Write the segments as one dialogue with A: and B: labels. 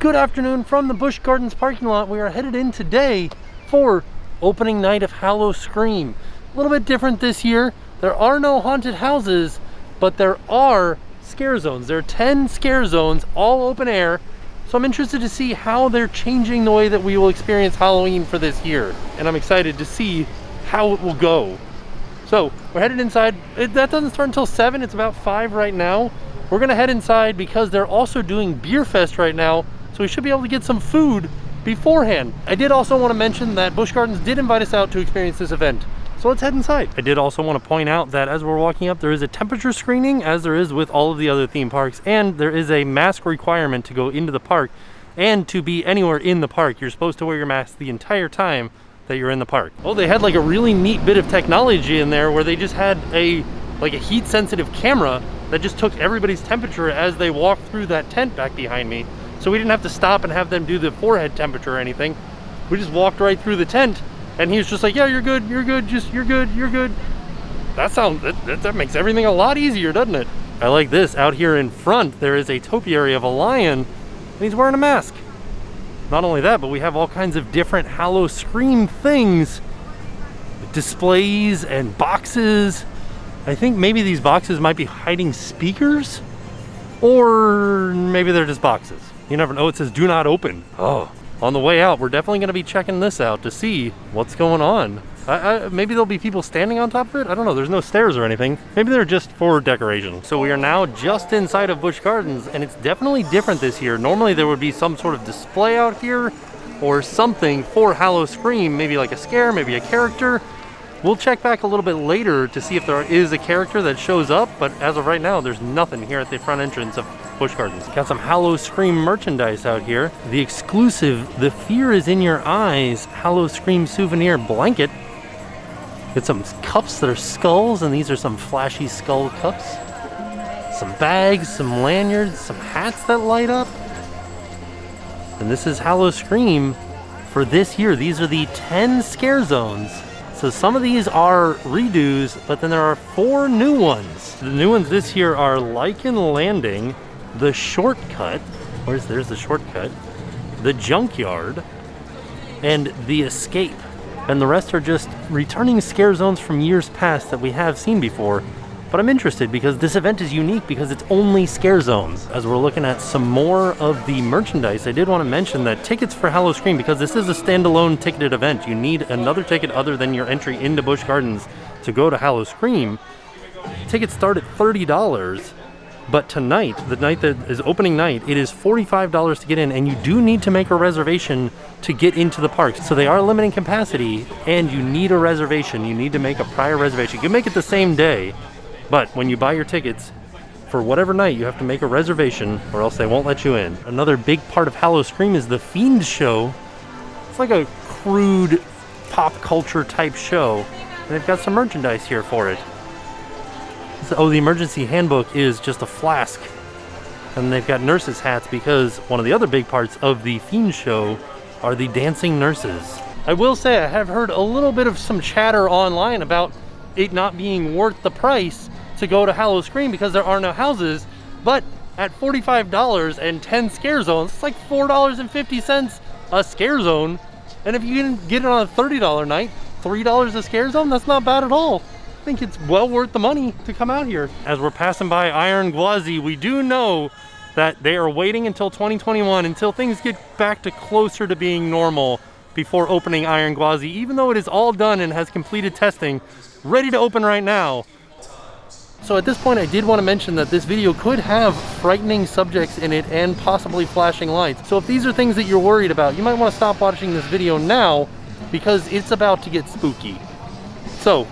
A: Good afternoon from the Busch Gardens parking lot. We are headed in today for opening night of HowlOScream. A little bit different this year. There are no haunted houses, but there are scare zones. There are 10 scare zones, all open air. So I'm interested to see how they're changing the way that we will experience Halloween for this year. And I'm excited to see how it will go. So we're headed inside. That doesn't start until 7. It's about 5 right now. We're gonna head inside because they're also doing Beer Fest right now. So we should be able to get some food beforehand. I did also want to mention that Busch Gardens did invite us out to experience this event. So let's head inside. I did also want to point out that as we're walking up, there is a temperature screening, as there is with all of the other theme parks, and there is a mask requirement to go into the park and to be anywhere in the park. You're supposed to wear your mask the entire time that you're in the park. Oh, they had like a really neat bit of technology in there where they just had a heat sensitive camera that just took everybody's temperature as they walked through that tent back behind me. So we didn't have to stop and have them do the forehead temperature or anything. We just walked right through the tent and he was just like, yeah, you're good, you're good, you're good. That makes everything a lot easier, doesn't it? I like this. Out here in front, there is a topiary of a lion and he's wearing a mask. Not only that, but we have all kinds of different HowlOScream things. Displays and boxes. I think maybe these boxes might be hiding speakers, or maybe they're just boxes. You never know. It says do not open. Oh, on the way out, we're definitely going to be checking this out to see what's going on. Maybe there'll be people standing on top of it. I don't know. There's no stairs or anything. Maybe they're just for decoration. So we are now just inside of Busch Gardens, and it's definitely different this year. Normally there would be some sort of display out here or something for HowlOScream, maybe like a scare, maybe a character. We'll check back a little bit later to see if there is a character that shows up, but as of right now, there's nothing here at the front entrance of Busch Gardens. Got some HowlOScream merchandise out here. The exclusive The Fear Is In Your Eyes HowlOScream souvenir blanket. Got some cups that are skulls, and these are some flashy skull cups. Some bags, some lanyards, some hats that light up. And this is HowlOScream for this year. These are the 10 scare zones. So some of these are redos, but then there are 4 new ones. The new ones this year are Lichen Landing, The Shortcut, there's the Shortcut, The Junkyard, and The Escape. And the rest are just returning scare zones from years past that we have seen before. But I'm interested because this event is unique because it's only scare zones. As we're looking at some more of the merchandise, I did want to mention that tickets for HowlOScream, because this is a standalone ticketed event, you need another ticket other than your entry into Busch Gardens to go to HowlOScream. Tickets start at $30, but tonight, the night that is opening night, it is $45 to get in, and you do need to make a reservation to get into the park. So they are limiting capacity, and you need a reservation. You need to make a prior reservation. You can make it the same day, but when you buy your tickets, for whatever night, you have to make a reservation or else they won't let you in. Another big part of HowlOScream is the Fiend Show. It's like a crude pop culture type show. And they've got some merchandise here for it. Oh, the emergency handbook is just a flask. And they've got nurses' hats because one of the other big parts of the Fiend Show are the dancing nurses. I will say I have heard a little bit of some chatter online about it not being worth the price to go to HowlOScream because there are no houses, but at $45 and 10 scare zones, it's like $4.50 a scare zone. And if you can get it on a $30 night, $3 a scare zone, that's not bad at all. I think it's well worth the money to come out here. As we're passing by Iron Gwazi, we do know that they are waiting until 2021, until things get back to closer to being normal before opening Iron Gwazi, even though it is all done and has completed testing, ready to open right now. So at this point, I did want to mention that this video could have frightening subjects in it and possibly flashing lights. So if these are things that you're worried about, you might want to stop watching this video now because it's about to get spooky. So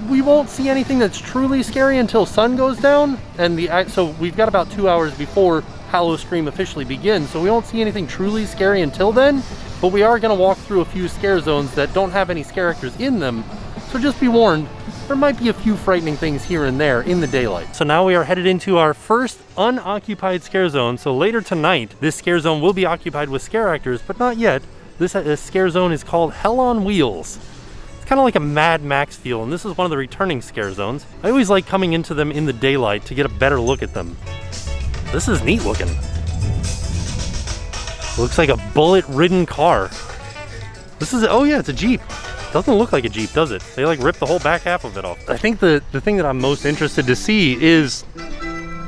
A: we won't see anything that's truly scary until sun goes down, and so we've got about 2 hours before HowlOScream officially begins, so we won't see anything truly scary until then, but we are going to walk through a few scare zones that don't have any scare actors in them, so just be warned, there might be a few frightening things here and there in the daylight. So now we are headed into our first unoccupied scare zone, so later tonight this scare zone will be occupied with scare actors, but not yet. This scare zone is called Hell on Wheels. It's kind of like a Mad Max feel, and this is one of the returning scare zones. I always like coming into them in the daylight to get a better look at them. This is neat looking. Looks like a bullet-ridden car. This is, oh yeah, it's a Jeep. Doesn't look like a Jeep, does it? They like ripped the whole back half of it off. I think the thing that I'm most interested to see is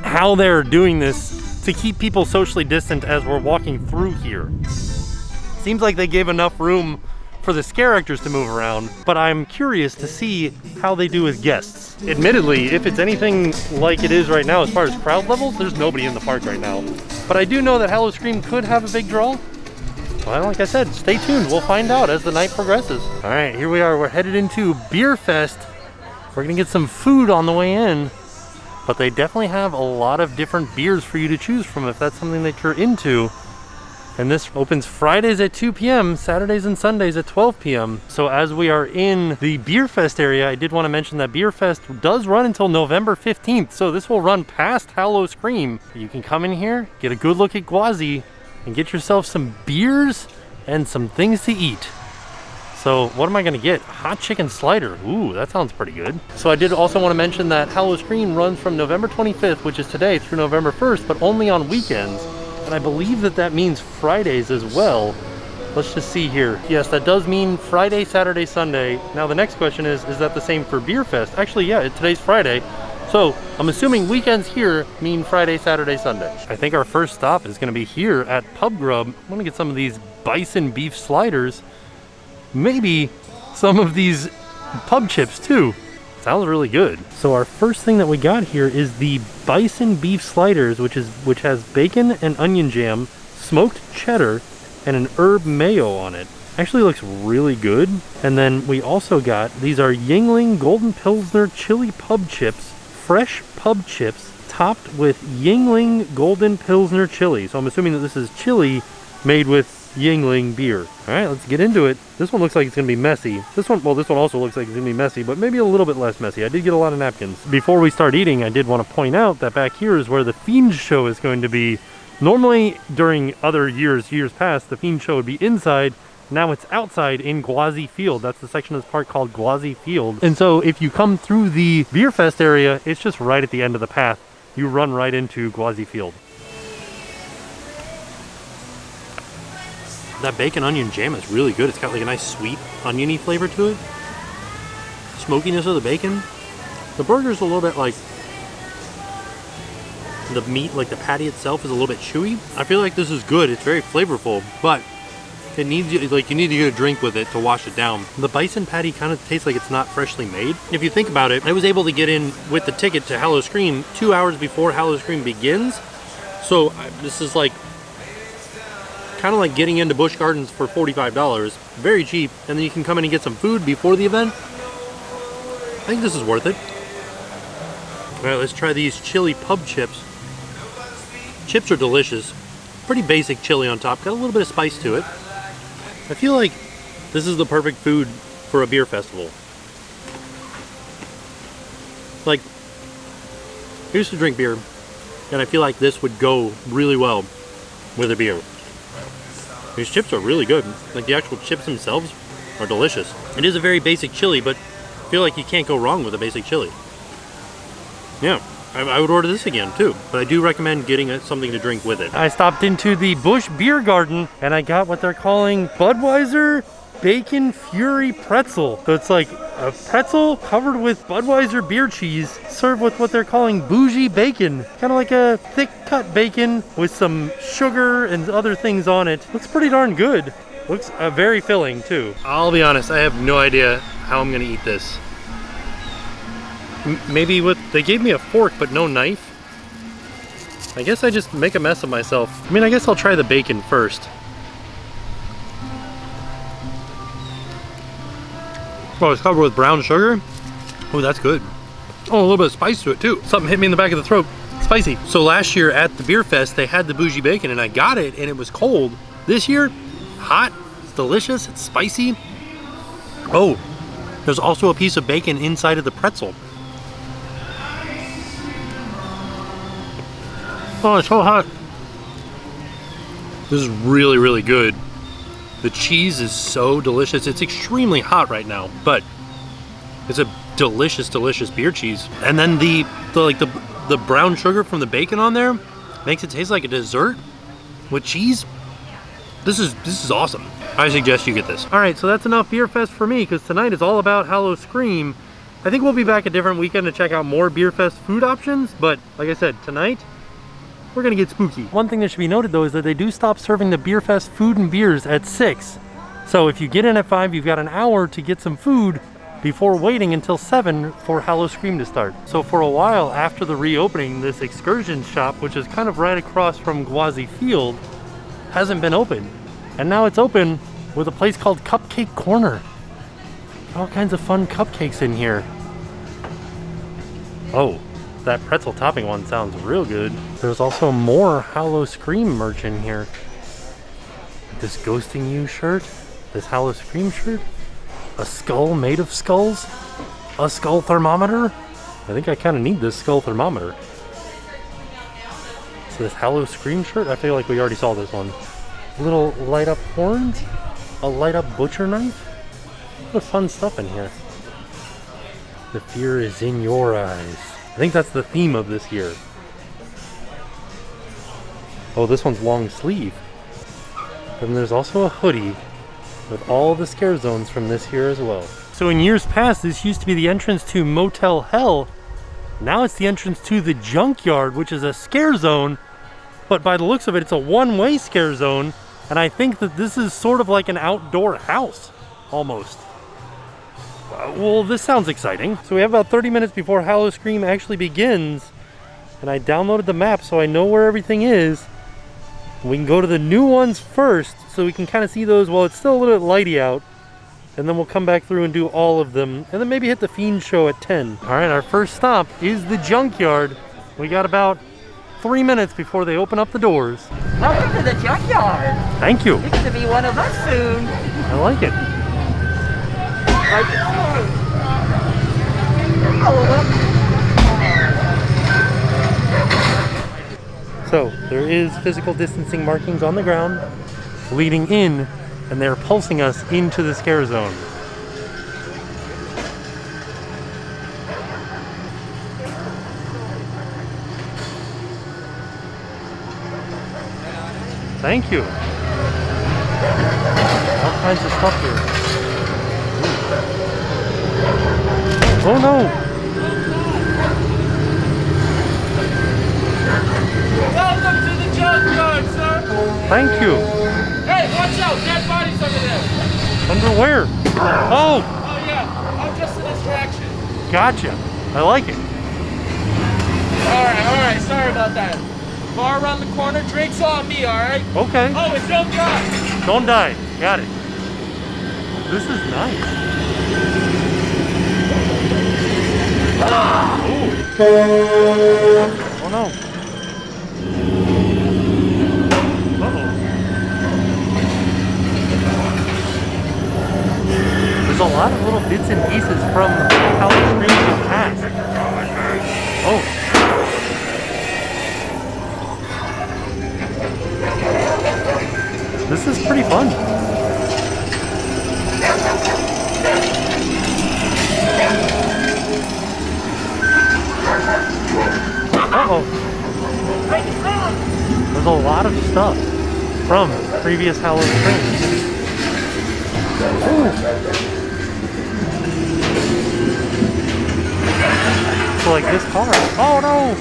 A: how they're doing this to keep people socially distant as we're walking through here. Seems like they gave enough room for the scare actors to move around, but I'm curious to see how they do with guests. Admittedly, if it's anything like it is right now as far as crowd levels, there's nobody in the park right now. But I do know that HowlOScream could have a big draw. Well, like I said, stay tuned. We'll find out as the night progresses. All right, here we are. We're headed into Beer Fest. We're gonna get some food on the way in, but they definitely have a lot of different beers for you to choose from if that's something that you're into. And this opens Fridays at 2 p.m., Saturdays and Sundays at 12 p.m. So as we are in the Beer Fest area, I did want to mention that Beer Fest does run until November 15th. So this will run past HowlOScream. You can come in here, get a good look at Gwazi, and get yourself some beers and some things to eat. So what am I gonna get? Hot chicken slider. Ooh, that sounds pretty good. So I did also want to mention that HowlOScream runs from November 25th, which is today, through November 1st, but only on weekends. And I believe that that means Fridays as well. Let's just see here. Yes, that does mean Friday, Saturday, Sunday. Now the next question is that the same for Beer Fest? Actually, yeah, today's Friday. So I'm assuming weekends here mean Friday, Saturday, Sunday. I think our first stop is gonna be here at Pub Grub. I'm gonna get some of these bison beef sliders. Maybe some of these pub chips too. Sounds really good. So our first thing that we got here is the bison beef sliders, which has bacon and onion jam, smoked cheddar, and an herb mayo on it. Actually looks really good. And then we also got, these are Yuengling Golden Pilsner chili pub chips, fresh pub chips topped with Yuengling Golden Pilsner chili. So I'm assuming that this is chili made with Yuengling beer. All right, let's get into it. This one looks like it's gonna be messy. This one also looks like it's gonna be messy, but maybe a little bit less messy. I did get a lot of napkins. Before we start eating, I did want to point out that back here is where the Fiend Show is going to be. Normally, during other years past, the Fiend Show would be inside. Now it's outside in Gwazi Field. That's the section of this park called Gwazi Field. And so if you come through the Beer Fest area, it's just right at the end of the path. You run right into Gwazi Field. That bacon onion jam is really good. It's got like a nice sweet oniony flavor to it. Smokiness of the bacon. The burger's a little bit like the meat, like the patty itself is a little bit chewy. I feel like this is good. It's very flavorful, but it needs, like, you need to get a drink with it to wash it down. The bison patty kind of tastes like it's not freshly made. If you think about it, I was able to get in with the ticket to HowlOScream 2 hours before HowlOScream begins. So this is like kind of like getting into Busch Gardens for $45, very cheap, and then you can come in and get some food before the event. I think this is worth it. All right, let's try these chili pub chips. Chips are delicious. Pretty basic chili on top, got a little bit of spice to it. I feel like this is the perfect food for a beer festival. Like, I used to drink beer, and I feel like this would go really well with a beer. These chips are really good. Like, the actual chips themselves are delicious. It is a very basic chili, but I feel like you can't go wrong with a basic chili. Yeah, I would order this again too, but I do recommend getting something to drink with it. I stopped into the Busch Beer Garden and I got what they're calling Budweiser Bacon Fury Pretzel. So it's like a pretzel covered with Budweiser beer cheese, served with what they're calling bougie bacon. Kind of like a thick cut bacon with some sugar and other things on it. Looks pretty darn good. Looks very filling too. I'll be honest, I have no idea how I'm gonna eat this. Maybe they gave me a fork but no knife. I guess I just make a mess of myself. I mean, I guess I'll try the bacon first. Oh, it's covered with brown sugar. Oh, that's good. Oh, a little bit of spice to it too. Something hit me in the back of the throat. Spicy. So last year at the Beer Fest, they had the bougie bacon and I got it and it was cold. This year, hot, it's delicious, it's spicy. Oh, there's also a piece of bacon inside of the pretzel. Oh, it's so hot. This is really, really good. The cheese is so delicious. It's extremely hot right now, but it's a delicious, delicious beer cheese. And then the brown sugar from the bacon on there makes it taste like a dessert with cheese. This is awesome. I suggest you get this. All right, so that's enough Beer Fest for me, because tonight is all about HowlOScream. I think we'll be back a different weekend to check out more Beer Fest food options, but like I said, tonight, we're gonna get spooky. One thing that should be noted though is that they do stop serving the Beer Fest food and beers at 6. So if you get in at 5, you've got an hour to get some food before waiting until 7 for HowlOScream to start. So for a while after the reopening, this excursion shop, which is kind of right across from Gwazi Field, hasn't been open. And now it's open with a place called Cupcake Corner. All kinds of fun cupcakes in here. Oh, that pretzel topping one sounds real good. There's also more HowlOScream merch in here. This Ghosting You shirt, this HowlOScream shirt, a skull made of skulls, a skull thermometer. I think I kind of need this skull thermometer. So this HowlOScream shirt, I feel like we already saw this one. Little light up horns, a light up butcher knife. What fun stuff in here. The fear is in your eyes. I think that's the theme of this year. Oh, this one's long sleeve. And there's also a hoodie with all the scare zones from this year as well. So in years past, this used to be the entrance to Motel Hell. Now it's the entrance to the Junkyard, which is a scare zone, but by the looks of it, it's a one-way scare zone. And I think that this is sort of like an outdoor house, almost. Well, this sounds exciting. So we have about 30 minutes before HowlOScream actually begins, and I downloaded the map so I know where everything is. We can go to the new ones first, so we can kind of see those while it's still a little bit lighty out, and then we'll come back through and do all of them, and then maybe hit the Fiend Show at 10. All right, our first stop is the Junkyard. We got about 3 minutes before they open up the doors.
B: Welcome to the Junkyard.
A: Thank you.
B: You're going to be one of us soon.
A: I like it.
B: Like it soon.
A: So there is physical distancing markings on the ground leading in, and they're pulsing us into the scare zone. Thank you. All kinds of stuff here. Oh no!
C: Welcome to the Junkyard, sir!
A: Thank you.
C: Hey, watch out! Dead bodies over there!
A: Under where? Oh!
C: Oh yeah, I'm just a distraction.
A: Gotcha. I like it.
C: Alright, sorry about that. Bar around the corner, drinks on me, alright?
A: Okay.
C: Oh, and don't die!
A: Don't die. Got it. This is nice. Ooh. Oh no. Uh-oh. There's a lot of little bits and pieces from HowlOScream in the past. Oh. This is pretty fun. Uh-oh. There's a lot of stuff from previous HowlOScream. So like this car. Oh no!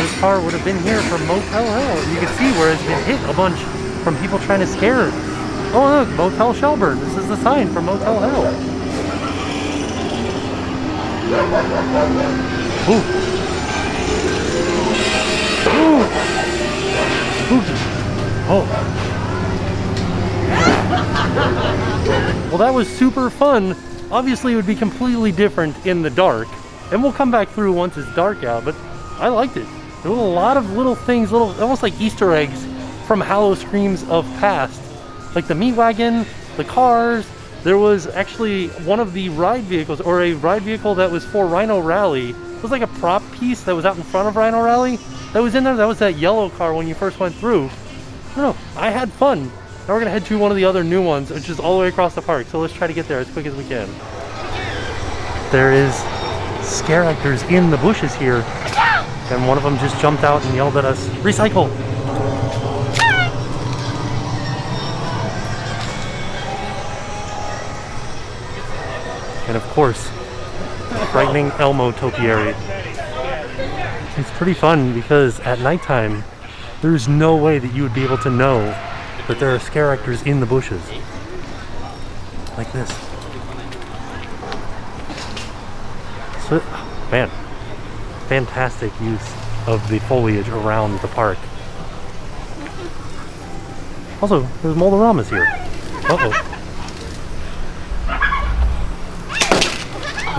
A: This car would have been here from Motel Hell. You can see where it's been hit a bunch from people trying to scare. Oh look, Motel Shelburne. This is the sign for Motel Hell. Ooh. Ooh. Spooky. Oh. Well, that was super fun. Obviously, it would be completely different in the dark. And we'll come back through once it's dark out, but I liked it. There were a lot of little things, almost like Easter eggs from HowlOScreams of past. Like the meat wagon, the cars. There was actually one of the ride vehicles, or a ride vehicle that was for Rhino Rally. It was like a prop piece that was out in front of Rhino Rally. That was in there. That was that yellow car when you first went through. I don't know. I had fun. Now we're gonna head to one of the other new ones, which is all the way across the park. So let's try to get there as quick as we can. There is scare actors in the bushes here. And one of them just jumped out and yelled at us, "Recycle!" And of course, frightening Elmo topiary. It's pretty fun because at nighttime, there's no way that you would be able to know that there are scare actors in the bushes. Like this. So, man, fantastic use of the foliage around the park. Also, there's Moldoramas here. Uh-oh.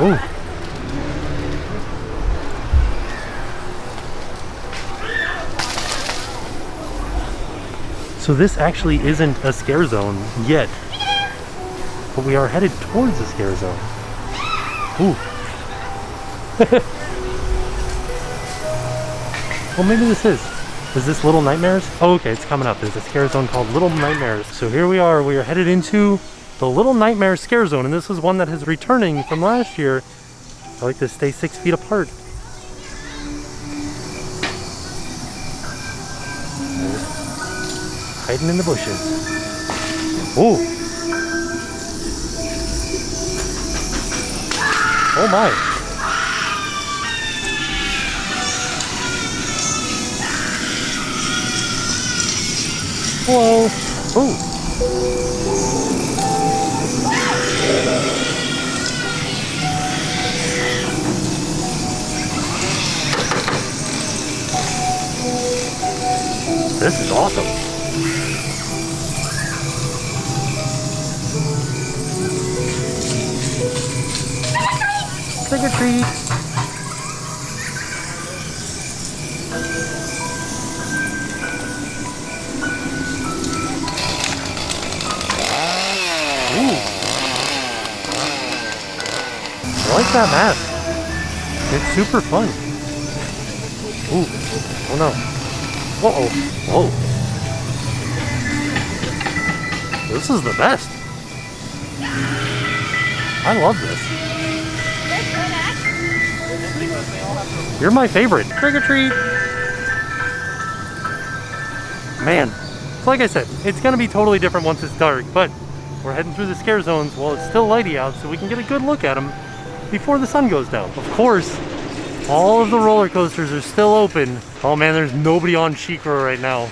A: Oh. So this actually isn't a scare zone yet, but we are headed towards a scare zone. Ooh. Well, maybe this is. Is this Little Nightmares? Oh, okay, it's coming up. There's a scare zone called Little Nightmares. So here we are headed into the Little Nightmares scare zone, and this is one that is returning from last year. I like to stay 6 feet apart. Hiding in the bushes. Ooh. Oh my. Hello. Ooh. This is awesome. Trick or treat. Ooh. I like that mask. It's super fun. Ooh. Oh no. Uh-oh. Whoa. This is the best. I love this. You're my favorite. Trick or treat. Man, like I said, it's gonna be totally different once it's dark, but we're heading through the scare zones while it's still lighty out so we can get a good look at them before the sun goes down. Of course, all of the roller coasters are still open. Oh man, there's nobody on She-Cro right now.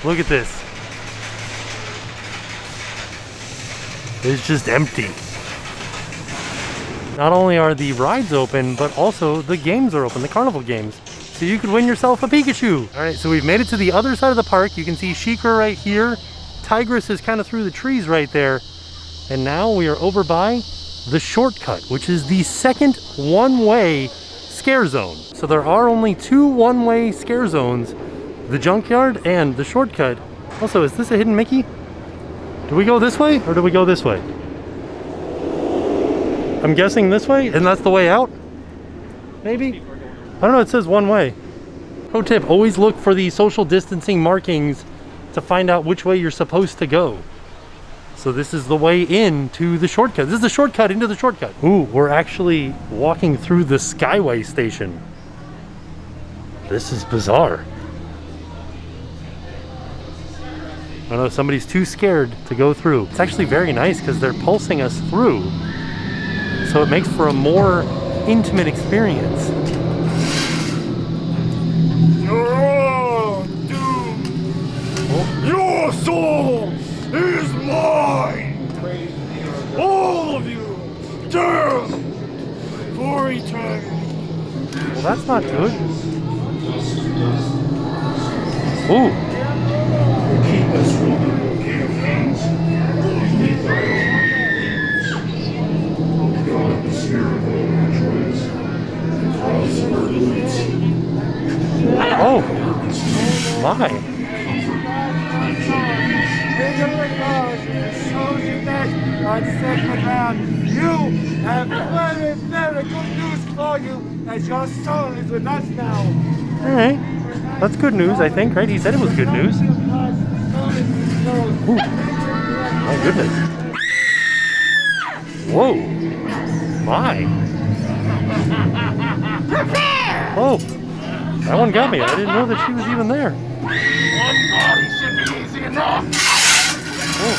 A: Look at this. It's just empty. Not only are the rides open, but also the games are open, the carnival games. So you could win yourself a Pikachu. All right, so we've made it to the other side of the park. You can see She-Cro right here. Tigress is kind of through the trees right there. And now we are over by the shortcut, which is the second one-way scare zone. So there are only 2 one-way scare zones, the Junkyard and the shortcut. Also, is this a hidden Mickey? Do we go this way or do we go this way? I'm guessing this way, and that's the way out? Maybe? I don't know, it says one way. Pro tip, always look for the social distancing markings to find out which way you're supposed to go. So this is the way in to the shortcut. This is the shortcut into the shortcut. Ooh, we're actually walking through the Skyway station. This is bizarre. I don't know, somebody's too scared to go through. It's actually very nice because they're pulsing us through. So it makes for a more intimate experience.
D: You're all doomed. Oh. Your soul is mine. All of you damned for eternity.
A: Well, that's not good. Ooh. Oh my.
D: You have very, very good news for you, as your soul is with us now.
A: Alright. That's good news, I think, right? He said it was good news. Ooh. My goodness. Whoa. My. Oh. That one got me. I didn't know that she was even there.
D: One body should be easy enough.
A: Oh.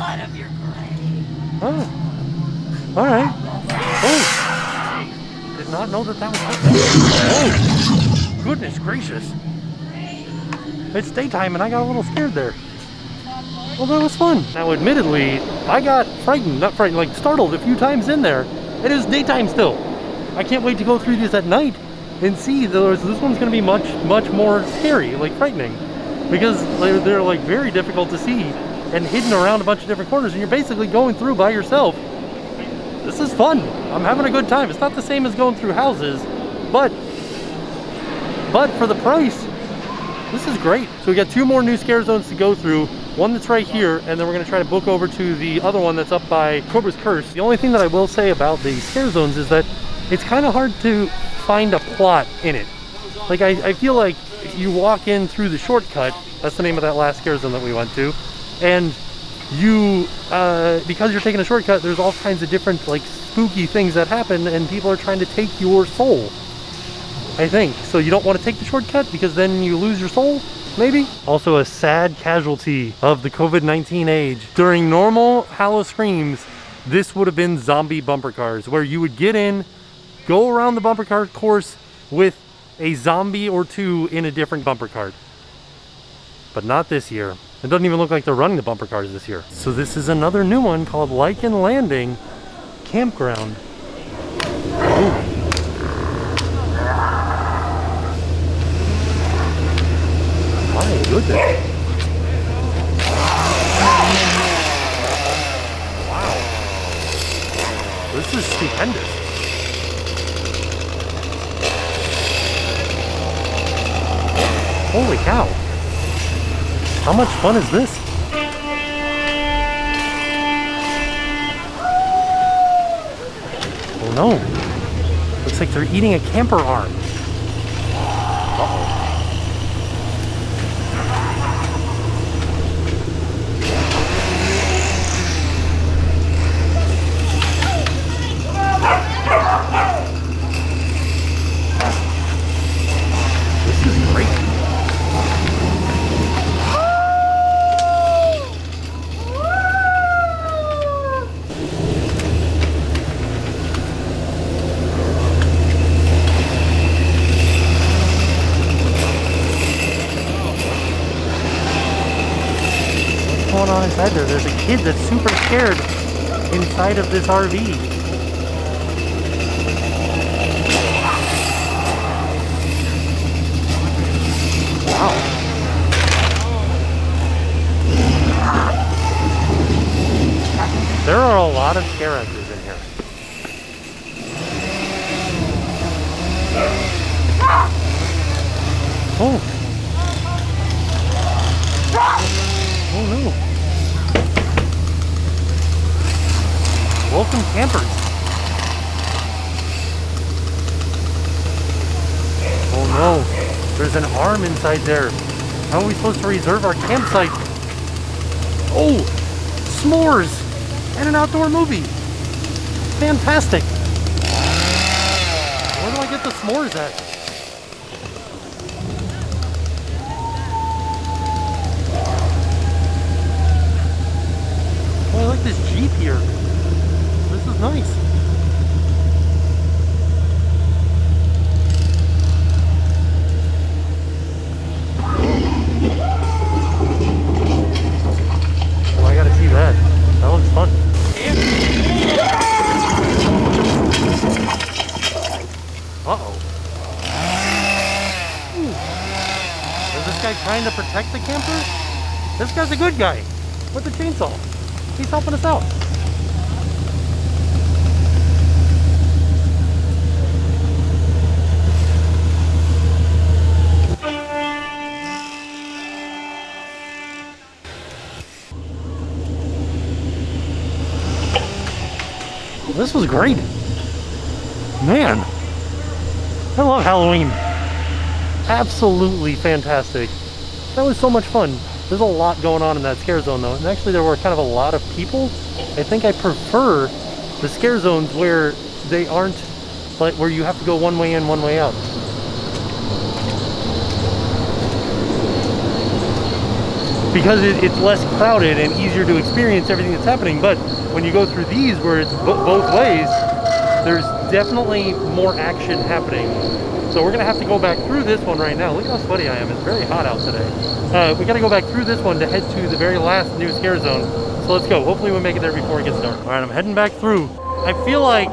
B: out of your grave.
A: Oh, all right. Oh, did not know that was happening. Oh, goodness gracious. It's daytime and I got a little scared there. Well, that was fun. Now, admittedly, I got frightened, not frightened, like startled a few times in there. It is daytime still. I can't wait to go through this at night and see this one's going to be much more scary, like frightening, because they're like very difficult to see and hidden around a bunch of different corners, and you're basically going through by yourself. This is fun. I'm having a good time. It's not the same as going through houses, but for the price, this is great. So we got 2 more new scare zones to go through. One that's right here, and then we're gonna try to book over to the other one that's up by Cobra's Curse. The only thing that I will say about the scare zones is that it's kind of hard to find a plot in it. Like I feel like you walk in through the shortcut, that's the name of that last scare zone that we went to, and you, because you're taking a shortcut, there's all kinds of different like spooky things that happen, and people are trying to take your soul, I think. So you don't want to take the shortcut because then you lose your soul, maybe? Also a sad casualty of the COVID-19 age. During normal HowlOScreams, this would have been zombie bumper cars, where you would get in, go around the bumper car course with a zombie or 2 in a different bumper cart. But not this year. It doesn't even look like they're running the bumper cars this year. So this is another new one called Lichen Landing Campground. Ooh. My goodness. Wow. This is stupendous. Holy cow. How much fun is this? Oh no. Looks like they're eating a camper arm. Uh-oh. This is great. What's going on inside there? There's a kid that's super scared inside of this RV. Wow. There are a lot of scare actors in here. Oh. Oh no. Welcome campers. Oh no. There's an arm inside there. How are we supposed to reserve our campsite? Oh, s'mores and an outdoor movie. Fantastic. Where do I get the s'mores at? Oh, I like this Jeep here. This is nice. Oh, I gotta see that. That looks fun. Uh-oh. Is this guy trying to protect the camper? This guy's a good guy with the chainsaw. He's helping us out. This was great. Man, I love Halloween. Absolutely fantastic. That was so much fun. There's a lot going on in that scare zone though, and actually there were kind of a lot of people. I think I prefer the scare zones where they aren't, like where you have to go one way in, one way out. because it's less crowded and easier to experience everything that's happening. But when you go through these where it's both ways, there's definitely more action happening. So we're gonna have to go back through this one right now. Look at how sweaty I am. It's very hot out today. We gotta go back through this one to head to the very last new scare zone. So let's go. Hopefully we make it there before it gets dark. All right, I'm heading back through. I feel like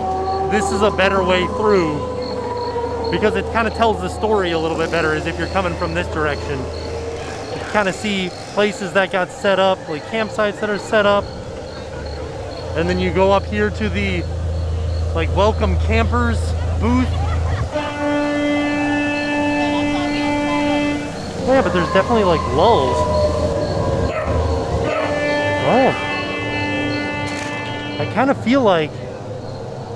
A: this is a better way through because it kind of tells the story a little bit better as if you're coming from this direction. You kind of see places that got set up, like campsites that are set up. And then you go up here to the like welcome campers booth. Oh yeah, but there's definitely like lulls. Oh. I kind of feel like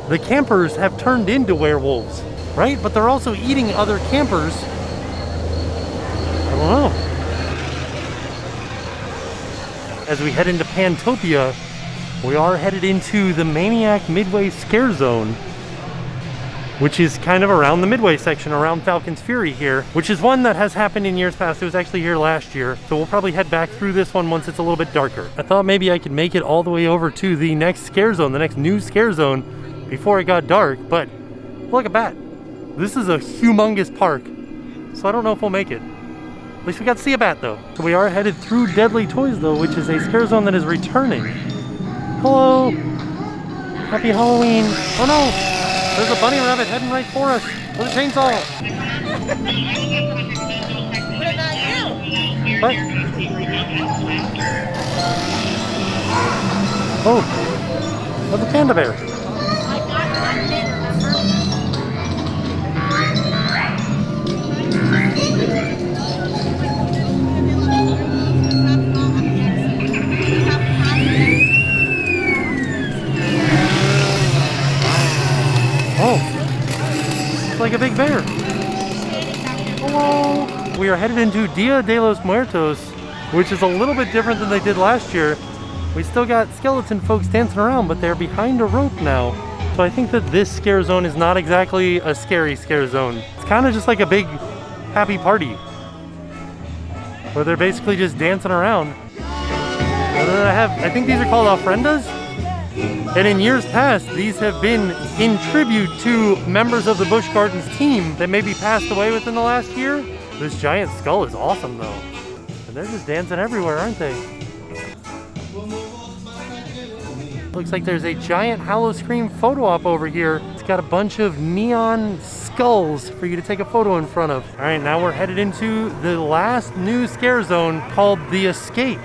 A: the campers have turned into werewolves, right? But they're also eating other campers. I don't know. As we head into Pantopia, we are headed into the Maniac Midway scare zone, which is kind of around the Midway section, around Falcon's Fury here, which is one that has happened in years past. It was actually here last year, so we'll probably head back through this one once it's a little bit darker. I thought maybe I could make it all the way over to the next scare zone, the next new scare zone, before it got dark, but look at that. This is a humongous park, so I don't know if we'll make it. At least we got to see a bat though. So we are headed through Deadly Toys though, which is a scare zone that is returning. Hello! Happy Halloween! Oh no! There's a bunny rabbit heading right for us with a chainsaw! What? Oh! That's a panda bear! Oh, it's like a big bear. Hello. We are headed into Dia de los Muertos, which is a little bit different than they did last year. We still got skeleton folks dancing around, but they're behind a rope now. So I think that this scare zone is not exactly a scary scare zone. It's kind of just like a big happy party where they're basically just dancing around. And then I think these are called ofrendas. And in years past, these have been in tribute to members of the Busch Gardens team that maybe passed away within the last year. This giant skull is awesome though. And they're just dancing everywhere, aren't they? Looks like there's a giant HowlOScream photo op over here. It's got a bunch of neon skulls for you to take a photo in front of. All right, now we're headed into the last new scare zone called The Escape.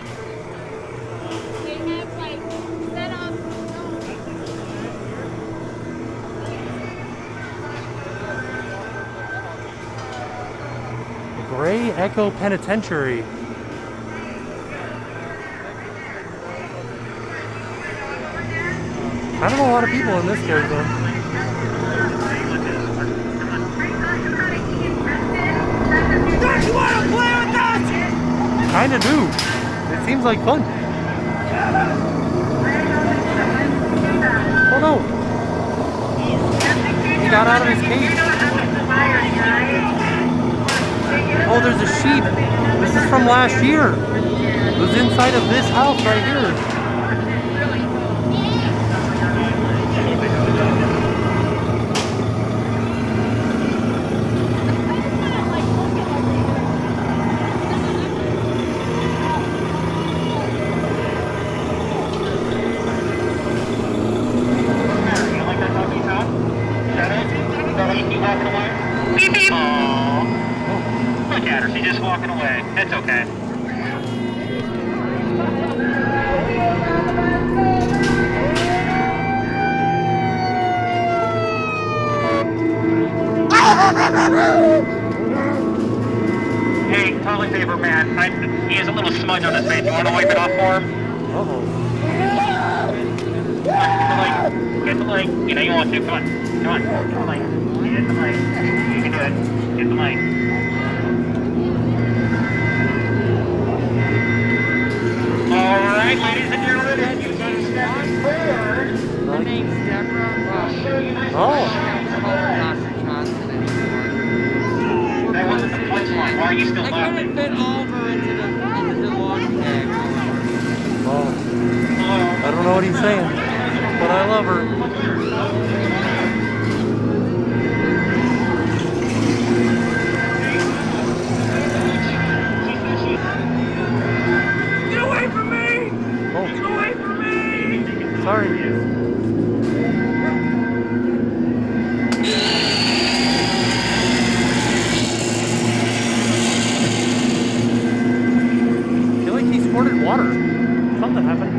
A: Gray Echo Penitentiary. Kind of a lot of people in this scare zone.
D: Don't you want to play with us?
A: Kinda do. It seems like fun. Oh no! He got out of his cage. Oh, there's a sheep. This is from last year. It was inside of this house right here.
E: She's just walking away. That's okay. Hey, toilet paper man. He has a little smudge on his face. You want to wipe it off for him?
A: Uh-oh.
E: Get the light. You know you want to. Come on. Come on. Get the light. Get the light. You can do it. Get the light. Alright, ladies and gentlemen, you've got to step forward.
C: My name's Deborah.
A: Oh.
C: Dr. Johnson anymore.
E: That wasn't the punchline. Why are you still
C: I
E: laughing?
C: couldn't fit Oliver into the log bag.
A: know what he's saying, but I love her.
C: Get away from me!
A: Oh,
C: Get away from me!
A: sorry. I feel like he squirted water. Something happened.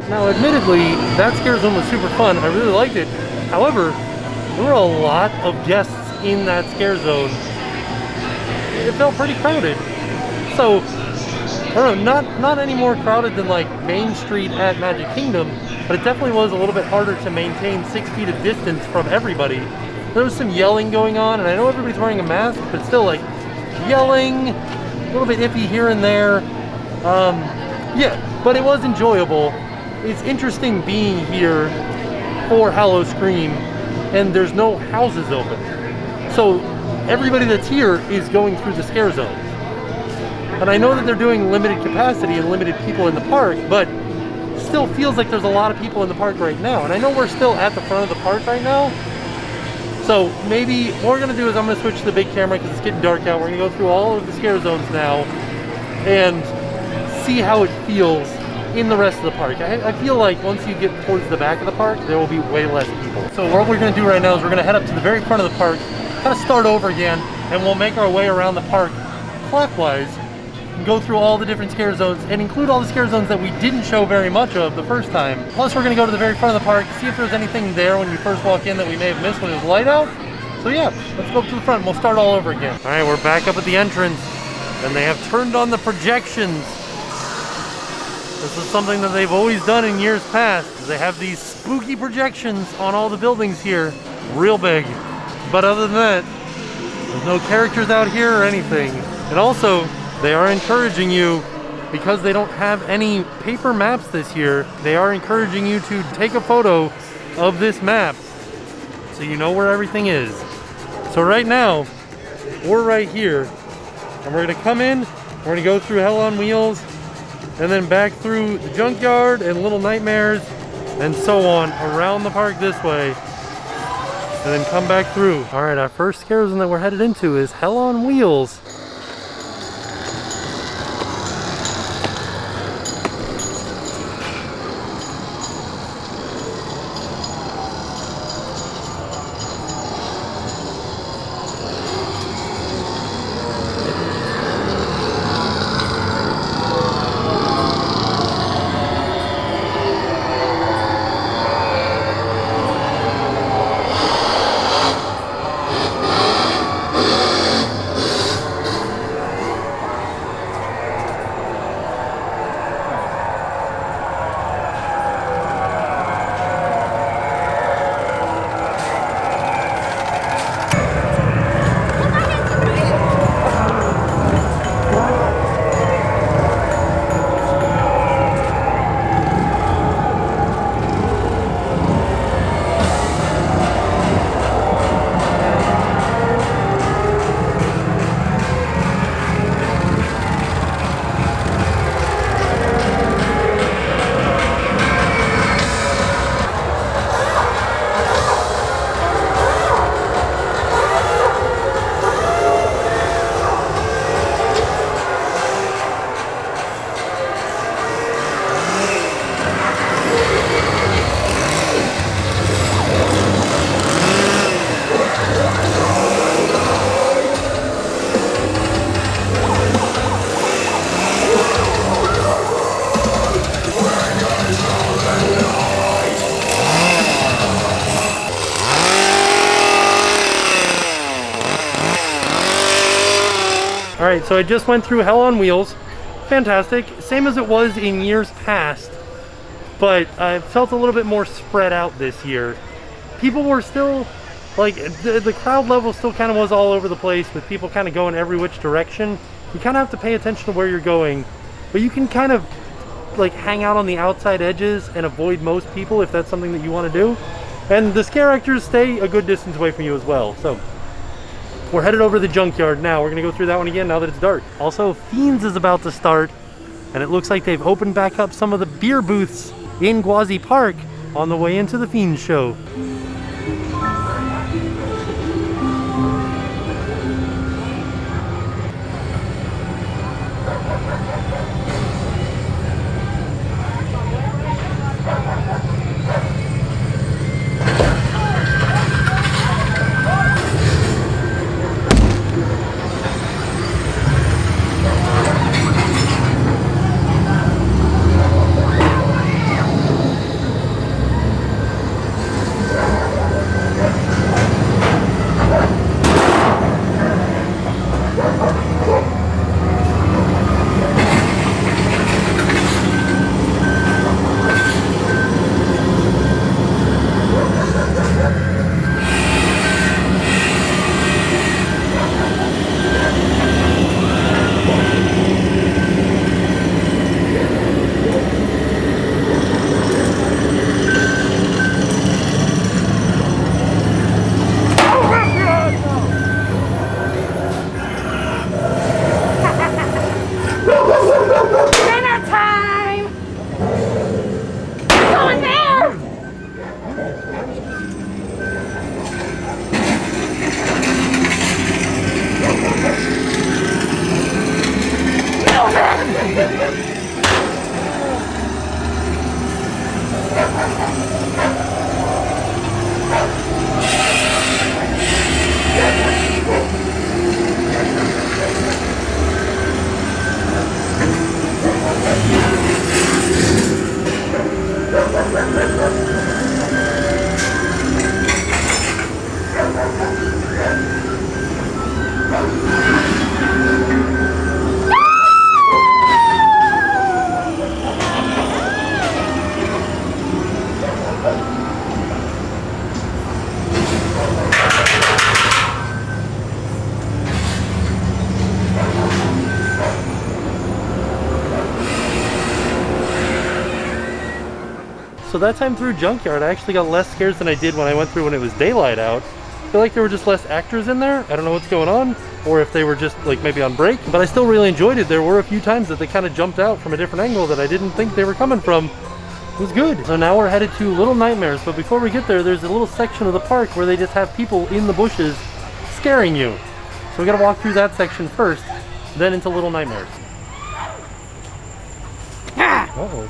A: Now, admittedly, that scare zone was super fun. I really liked it. However, there were a lot of guests in that scare zone. It felt pretty crowded. So, I don't know, not any more crowded than like Main Street at Magic Kingdom, but it definitely was a little bit harder to maintain 6 feet of distance from everybody. There was some yelling going on, and I know everybody's wearing a mask, but still, like, yelling, a little bit iffy here and there. Yeah, but it was enjoyable. It's interesting being here for HowlOScream, and there's no houses open. So everybody that's here is going through the scare zones. And I know that they're doing limited capacity and limited people in the park, but still feels like there's a lot of people in the park right now. And I know we're still at the front of the park right now. So maybe what we're gonna do is I'm gonna switch to the big camera because it's getting dark out. We're gonna go through all of the scare zones now and see how it feels in the rest of the park. I feel like once you get towards the back of the park, there will be way less people. So what we're gonna do right now is we're gonna head up to the very front of the park, kind of start over again, and we'll make our way around the park clockwise and go through all the different scare zones and include all the scare zones that we didn't show very much of the first time. Plus we're gonna go to the very front of the park, see if there's anything there when you first walk in that we may have missed when it was light out. So yeah, let's go up to the front and we'll start all over again. All right, we're back up at the entrance and they have turned on the projections. This is something that they've always done in years past. They have these spooky projections on all the buildings here, real big. But other than that, there's no characters out here or anything. And also, they are encouraging you, because they don't have any paper maps this year, they are encouraging you to take a photo of this map so you know where everything is. So right now, we're right here, and we're gonna come in, we're gonna go through Hell on Wheels, and then back through the Junkyard and Little Nightmares, and so on, around the park this way, and then come back through. All right, our first scare zone that we're headed into is Hell on Wheels. All right, so I just went through Hell on Wheels. Fantastic, same as it was in years past, but I felt a little bit more spread out this year. People were still, like, the crowd level still kind of was all over the place with people kind of going every which direction. You kind of have to pay attention to where you're going, but you can kind of like hang out on the outside edges and avoid most people if that's something that you want to do. And the scare actors stay a good distance away from you as well. So we're headed over to the Junkyard now. We're gonna go through that one again now that it's dark. Also, Fiends is about to start, and it looks like they've opened back up some of the beer booths in Gwazi Park on the way into the Fiend Show. So that time through Junkyard, I actually got less scares than I did when I went through when it was daylight out. I feel like there were just less actors in there. I don't know what's going on, or if they were just like maybe on break, but I still really enjoyed it. There were a few times that they kind of jumped out from a different angle that I didn't think they were coming from. It was good. So now we're headed to Little Nightmares, but before we get there, there's a little section of the park where they just have people in the bushes scaring you. So we gotta walk through that section first, then into Little Nightmares. Uh-oh.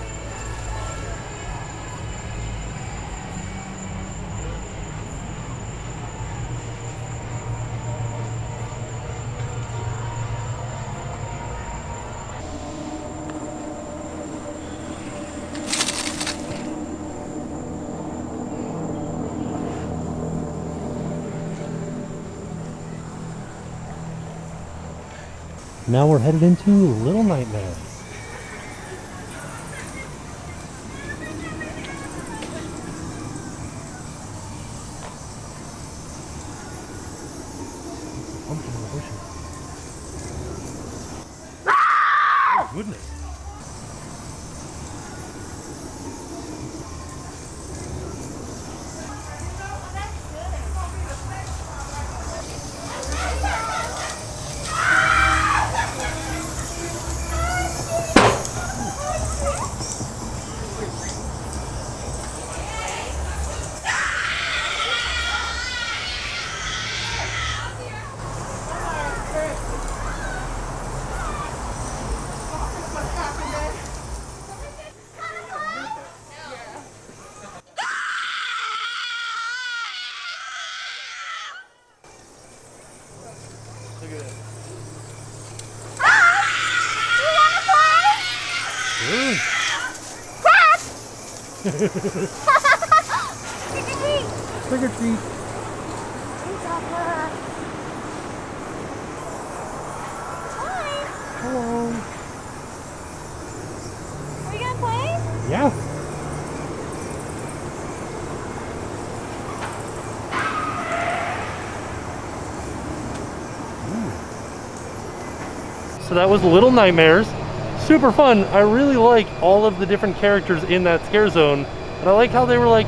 A: Now we're headed into Little Nightmares. Oh, goodness. Trick or treat. Hello.
F: Are you gonna play?
A: Yeah. So that was Little Nightmares. Super fun. I really like all of the different characters in that scare zone. And I like how they were like,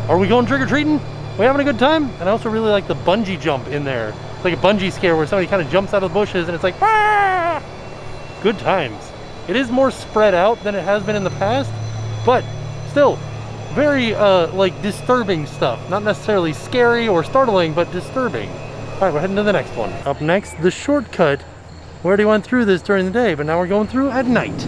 A: are we going trick-or-treating? Are we having a good time? And I also really like the bungee jump in there. It's like a bungee scare where somebody kind of jumps out of the bushes and it's like, ah! Good times. It is more spread out than it has been in the past, but still very like disturbing stuff. Not necessarily scary or startling, but disturbing. All right, we're heading to the next one. Up next, the shortcut. We already went through this during the day, but now we're going through at night.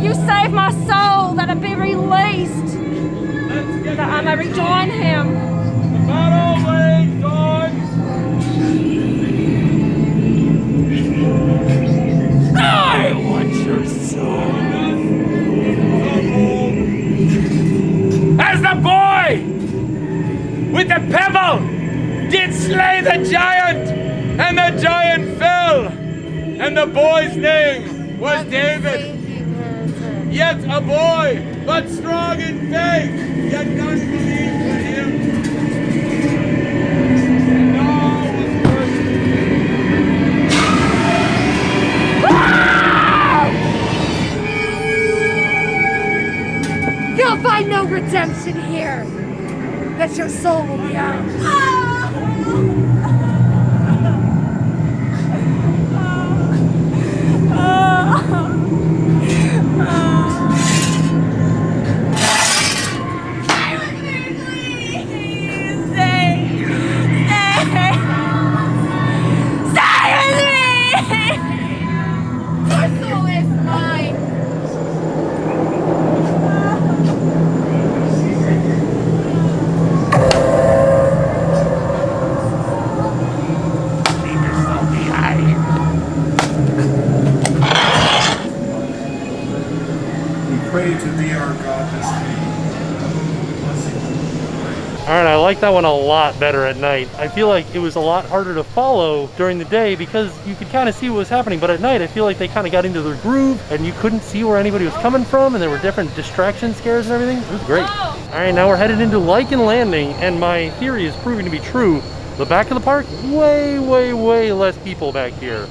F: You save my soul that it be released, that I may rejoin him.
C: Not always gone.
D: I want your soul.
C: As the boy with the pebble did slay the giant, and the giant fell, and the boy's name was David. Yet a boy, but strong in faith, yet none believed in him. And all was good.
B: You'll find no redemption here. That your soul will be ours.
A: Alright, I like that one a lot better at night. I feel like it was a lot harder to follow during the day because you could kind of see what was happening, but at night I feel like they kind of got into their groove and you couldn't see where anybody was coming from, and there were different distraction scares and everything. It was great. Alright, now we're headed into Lichen Landing, and my theory is proving to be true. The back of the park, way less people back here.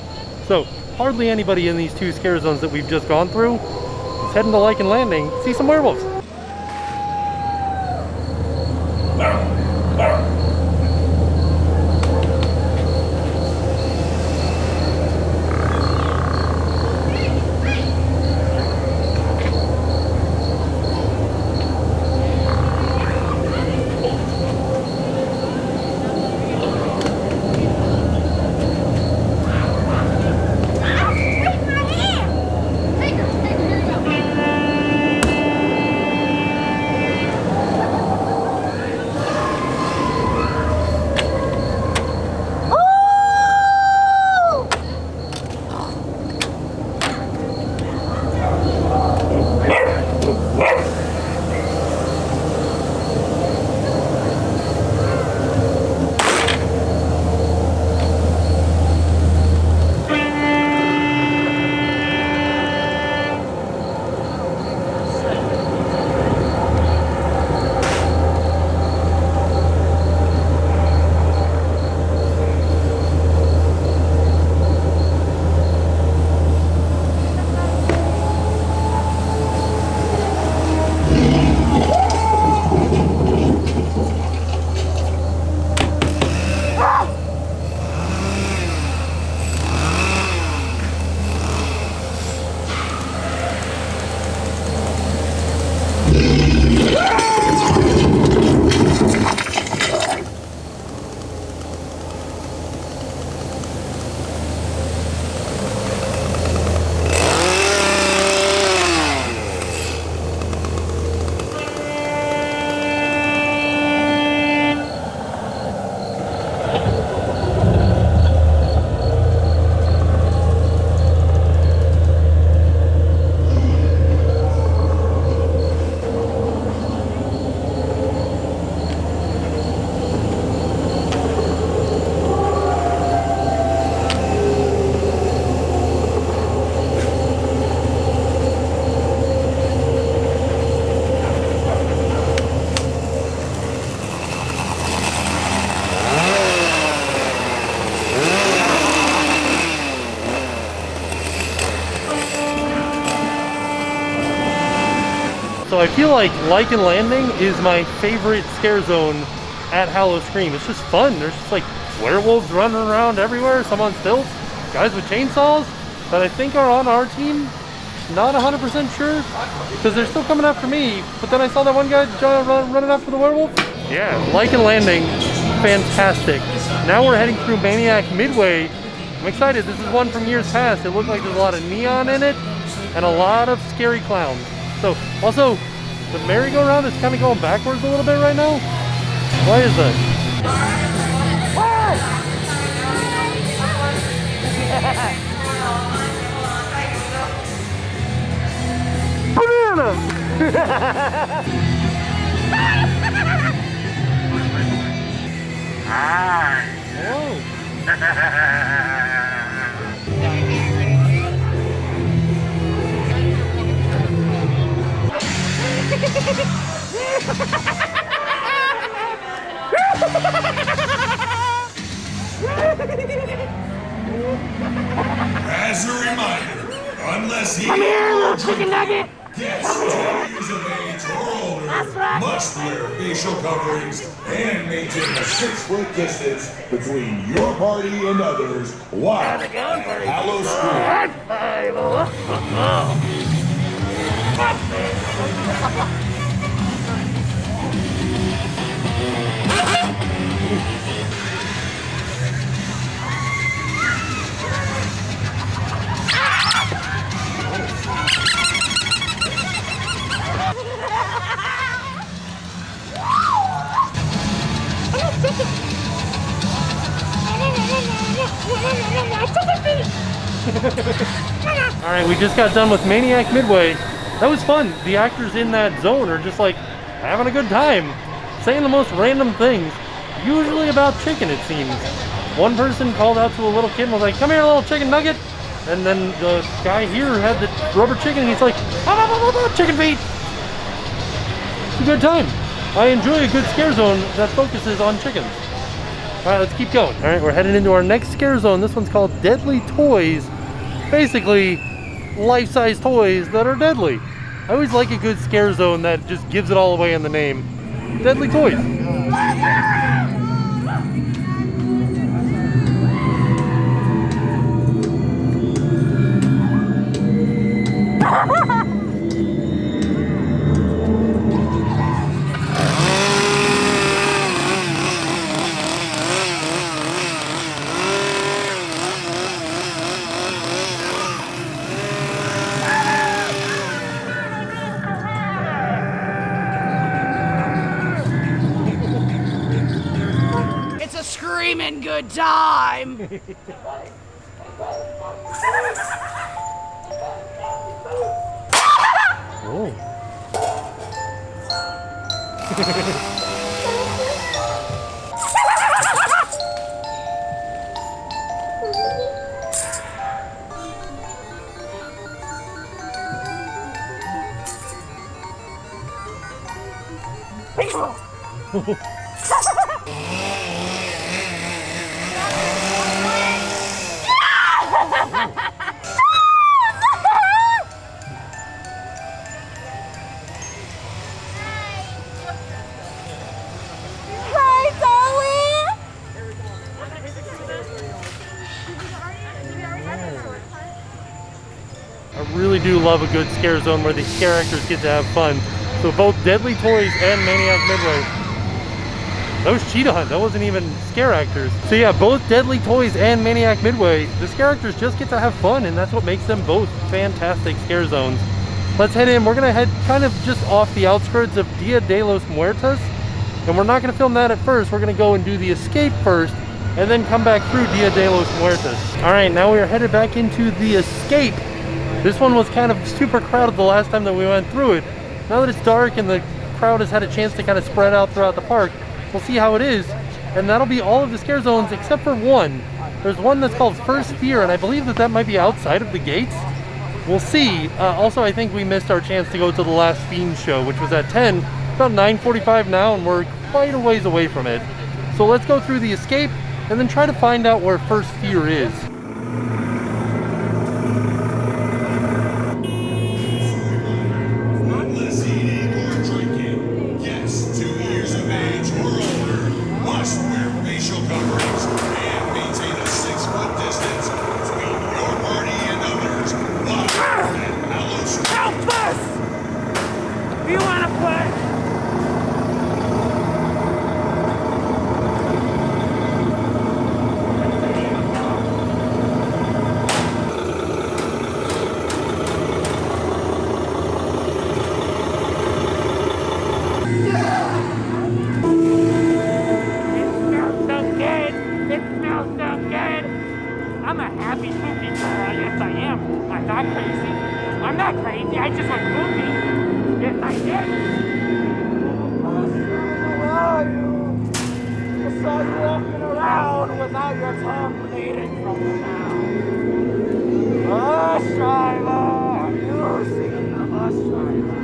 A: So, hardly anybody in these two scare zones that we've just gone through. Let's head into Lichen Landing, see some werewolves. So I feel like and Landing is my favorite scare zone at HowlOScream. It's just fun. There's just like werewolves running around everywhere, some on stilts, guys with chainsaws that I think are on our team. Not 100% sure, because they're still coming after me, but then I saw that one guy running after the werewolf. Yeah, and Landing, fantastic. Now we're heading through Maniac Midway. I'm excited. This is one from years past. It looked like there's a lot of neon in it and a lot of scary clowns. So, also, the merry-go-round is kind of going backwards a little bit right now. Why is that? Banana! Whoa.
G: As a reminder, unless he
F: Come here, little chicken nugget.
G: gets 12 years of age or older, must wear facial coverings and maintain a 6-foot distance between your party and others while at HowlOScream.
A: All right, we just got done with Maniac Midway. That was fun. The actors in that zone are just like having a good time, saying the most random things, usually about chicken, it seems. One person called out to a little kid and was like, "Come here, little chicken nugget." And then the guy here had the rubber chicken and he's like, "Chicken feet." It's a good time. I enjoy a good scare zone that focuses on chickens. All right, let's keep going. All right, we're heading into our next scare zone. This one's called Deadly Toys. Basically, life-size toys that are deadly. I always like a good scare zone that just gives it all away in the name. Deadly Toys.
B: Screaming good time.
A: Oh. I really do love a good scare zone where the scare actors get to have fun. So both Deadly Toys and Maniac Midway. That was Cheetah Hunt, that wasn't even scare actors. So yeah, both Deadly Toys and Maniac Midway, the scare actors just get to have fun, and that's what makes them both fantastic scare zones. Let's head in. We're gonna head kind of just off the outskirts of Dia de los Muertos, and we're not gonna film that at first. We're gonna go and do the escape first, and then come back through Dia de los Muertos. All right, now we are headed back into the escape. This one was kind of super crowded the last time that we went through it. Now that it's dark and the crowd has had a chance to kind of spread out throughout the park, we'll see how it is. And that'll be all of the scare zones except for one. There's one that's called First Fear, and I believe that that might be outside of the gates. We'll see. Also, I think we missed our chance to go to the last Fiend Show, which was at 10, about 9:45 now, and we're quite a ways away from it. So let's go through the escape and then try to find out where First Fear is.
G: Unless eating
H: I'm not crazy. I'm not crazy. I just went poopy. Yes, I did.
D: I saw you walking around without your tongue bleeding from the mouth. Bus driver, you seen the bus driver?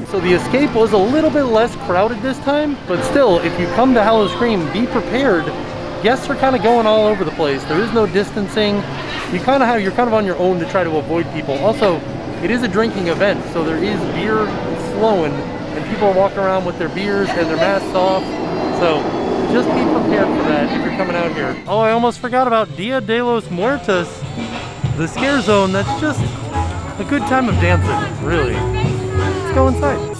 A: So the escape was a little bit less crowded this time, but still, if you come to HowlOScream, be prepared. Guests are kind of going all over the place. There is no distancing. You're kind of on your own to try to avoid people. Also, it is a drinking event, so there is beer flowing, and people are walking around with their beers and their masks off. So just be prepared for that if you're coming out here. Oh, I almost forgot about Dia de los Muertos, the scare zone. That's just a good time of dancing, really. Let's go inside.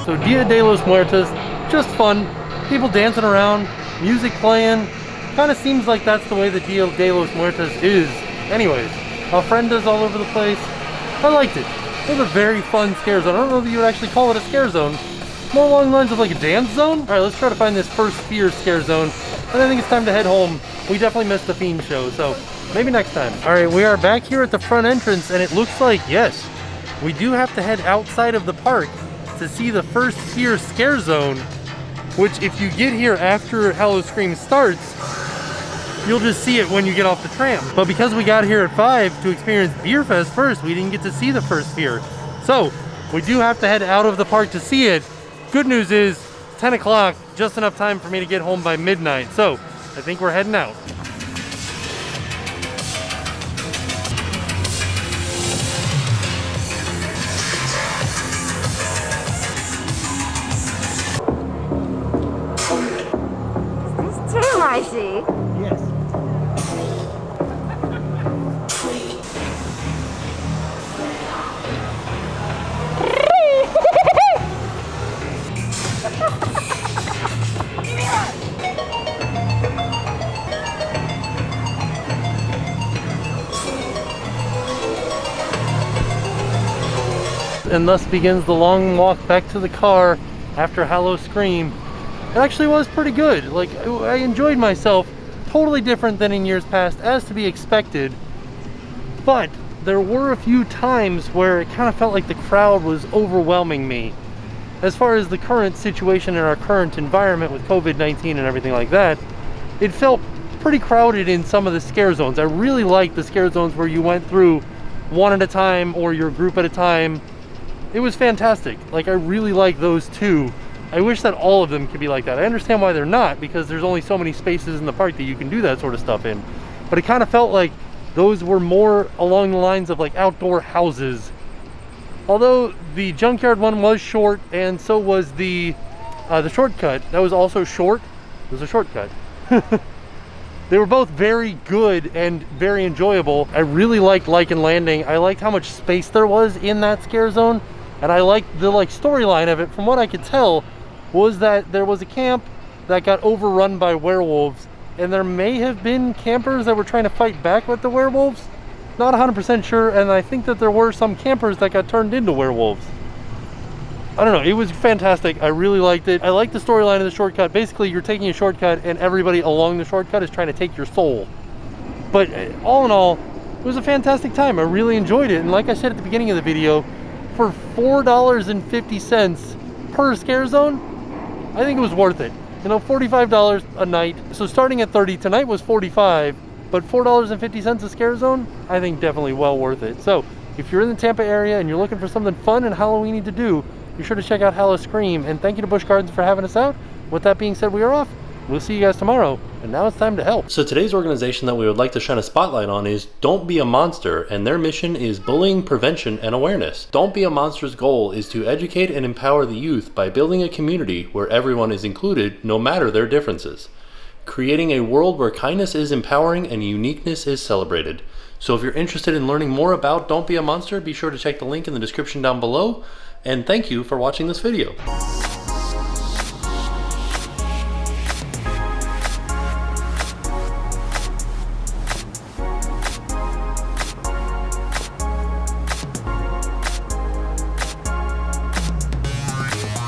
A: So Dia de los Muertos, just fun, people dancing around, music playing. Kind of seems like that's the way the Dia de los Muertos is. Anyways, ofrendas all over the place. I liked it. It was a very fun scare zone. I don't know that you would actually call it a scare zone. More along the lines of like a dance zone. All right, let's try to find this first fear scare zone. And I think it's time to head home. We definitely missed the Fiend Show, so maybe next time. All right, we are back here at the front entrance, and it looks like, yes, we do have to head outside of the park to see the first fear scare zone, which if you get here after HowlOScream starts, you'll just see it when you get off the tram. But because we got here at 5 to experience Beer Fest first, we didn't get to see the first fear. So we do have to head out of the park to see it. Good news is 10 o'clock, just enough time for me to get home by midnight. So I think we're heading out.
F: I see.
D: Yes.
A: And thus begins the long walk back to the car after HowlOScream. It actually was pretty good. Like, I enjoyed myself. Totally different than in years past, as to be expected. But there were a few times where it kind of felt like the crowd was overwhelming me. As far as the current situation in our current environment with COVID-19 and everything like that, it felt pretty crowded in some of the scare zones. I really liked the scare zones where you went through one at a time or your group at a time. It was fantastic. Like, I really like those two. I wish that all of them could be like that. I understand why they're not, because there's only so many spaces in the park that you can do that sort of stuff in. But it kind of felt like those were more along the lines of like outdoor houses. Although the Junkyard one was short, and so was the shortcut. That was also short. It was a shortcut. They were both very good and very enjoyable. I really liked Lycan Landing. I liked how much space there was in that scare zone. And I liked the storyline of it. From what I could tell, was that there was a camp that got overrun by werewolves, and there may have been campers that were trying to fight back with the werewolves. Not 100% sure, and I think that there were some campers that got turned into werewolves. I don't know, it was fantastic. I really liked it. I liked the storyline of the shortcut. Basically, you're taking a shortcut, and everybody along the shortcut is trying to take your soul. But all in all, it was a fantastic time. I really enjoyed it, and like I said at the beginning of the video, for $4.50 per scare zone, I think it was worth it. You know, $45 a night. So starting at 30, tonight was 45, but $4.50 a scare zone, I think definitely well worth it. So if you're in the Tampa area and you're looking for something fun and Halloweeny to do, be sure to check out HowlOScream. And thank you to Busch Gardens for having us out. With that being said, we are off. we'll see you guys tomorrow, and now it's time to help. So today's organization that we would like to shine a spotlight on is Don't Be a Monster, and their mission is bullying prevention and awareness. Don't Be a Monster's goal is to educate and empower the youth by building a community where everyone is included, no matter their differences. Creating a world where kindness is empowering and uniqueness is celebrated. So if you're interested in learning more about Don't Be a Monster, be sure to check the link in the description down below. And thank you for watching this video.